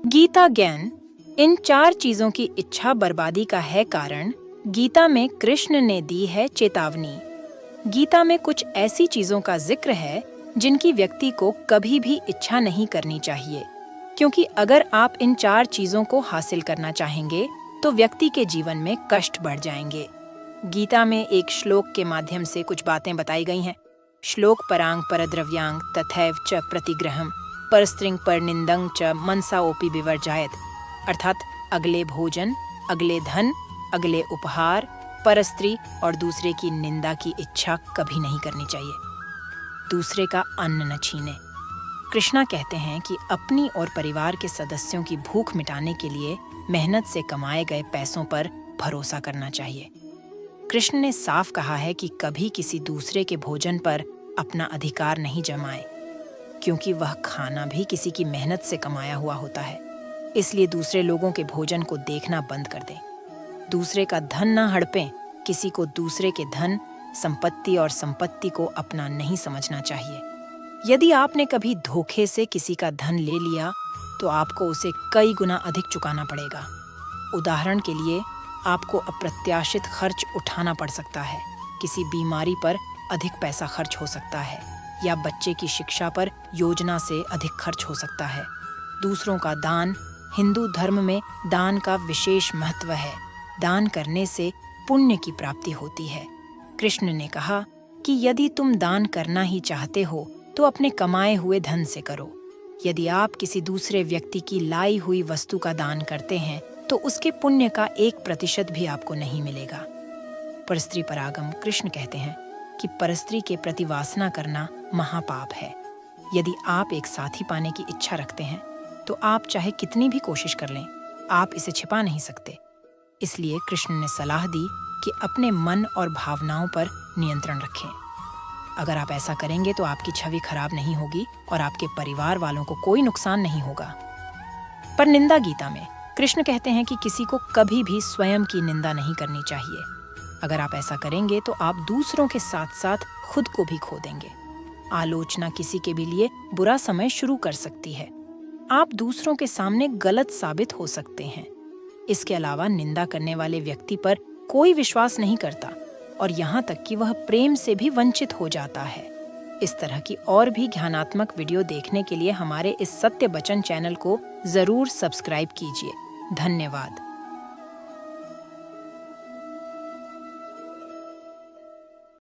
गीता ज्ञान इन 4 चीजों की इच्छा बर्बादी का है कारण। गीता में कृष्ण ने दी है चेतावनी। गीता में कुछ ऐसी चीजों का जिक्र है जिनकी व्यक्ति को कभी भी इच्छा नहीं करनी चाहिए, क्योंकि अगर आप इन 4 चीजों को हासिल करना चाहेंगे तो व्यक्ति के जीवन में कष्ट बढ़ जाएंगे। गीता में एक श्लोक के माध्यम से कुछ बातें बताई गई हैं। श्लोक परांग परद्रव्यांग तथैव च प्रतिग्रहम परस्त्रिंग परनिंदंग च मनसाओपि विवर्जायत, अर्थात अगले भोजन, अगले धन, अगले उपहार, परस्त्री और दूसरे की निंदा की इच्छा कभी नहीं करनी चाहिए। दूसरे का अन्न न छीने। कृष्णा कहते हैं कि अपनी और परिवार के सदस्यों की भूख मिटाने के लिए मेहनत से कमाए गए पैसों पर भरोसा करना चाहिए। कृष्ण ने साफ कहा है कि कभी किसी दूसरे के भोजन पर अपना अधिकार नहीं जमाए, क्योंकि वह खाना भी किसी की मेहनत से कमाया हुआ होता है। इसलिए दूसरे लोगों के भोजन को देखना बंद कर दें। दूसरे का धन न हड़पें। किसी को दूसरे के धन, संपत्ति और संपत्ति को अपना नहीं समझना चाहिए। यदि आपने कभी धोखे से किसी का धन ले लिया तो आपको उसे कई गुना अधिक चुकाना पड़ेगा। उदाहरण के लिए, आपको अप्रत्याशित खर्च उठाना पड़ सकता है, किसी बीमारी पर अधिक पैसा खर्च हो सकता है, या बच्चे की शिक्षा पर योजना से अधिक खर्च हो सकता है। दूसरों का दान। हिंदू धर्म में दान का विशेष महत्व है। दान करने से पुण्य की प्राप्ति होती है। कृष्ण ने कहा कि यदि तुम दान करना ही चाहते हो तो अपने कमाए हुए धन से करो। यदि आप किसी दूसरे व्यक्ति की लाई हुई वस्तु का दान करते हैं तो उसके पुण्य का 1% भी आपको नहीं मिलेगा। परस्त्री परागम। कृष्ण कहते हैं कि परस्त्री के प्रति वासना करना महापाप है। यदि आप एक साथी पाने की इच्छा रखते हैं तो आप चाहे कितनी भी कोशिश कर लें, आप इसे छिपा नहीं सकते। इसलिए कृष्ण ने सलाह दी कि अपने मन और भावनाओं पर नियंत्रण रखें। अगर आप ऐसा करेंगे तो आपकी छवि खराब नहीं होगी और आपके परिवार वालों को कोई नुकसान नहीं होगा। पर निंदा गीता में कृष्ण कहते हैं कि किसी को कभी भी स्वयं की निंदा नहीं करनी चाहिए। अगर आप ऐसा करेंगे तो आप दूसरों के साथ साथ खुद को भी खो देंगे। आलोचना किसी के भी लिए बुरा समय शुरू कर सकती है। आप दूसरों के सामने गलत साबित हो सकते हैं। इसके अलावा निंदा करने वाले व्यक्ति पर कोई विश्वास नहीं करता और यहाँ तक कि वह प्रेम से भी वंचित हो जाता है। इस तरह की और भी ज्ञानात्मक वीडियो देखने के लिए हमारे इस सत्य बचन चैनल को जरूर सब्सक्राइब कीजिए। धन्यवाद।